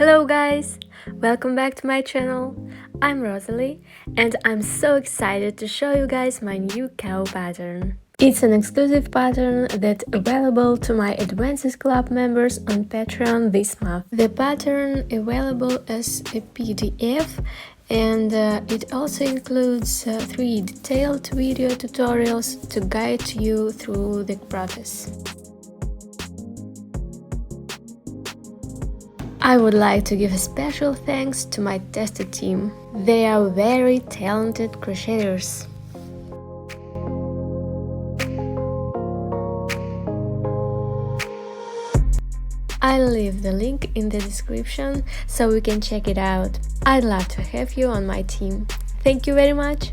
Hello guys! Welcome back to my channel. I'm Rosalie and I'm so excited to show you guys my new cow pattern. It's an exclusive pattern that's available to my Advances Club members on Patreon this month. The pattern available as a PDF and it also includes 3 detailed video tutorials to guide you through the process. I would like to give a special thanks to my tester team. They are very talented crocheters. I'll leave the link in the description so you can check it out. I'd love to have you on my team. Thank you very much!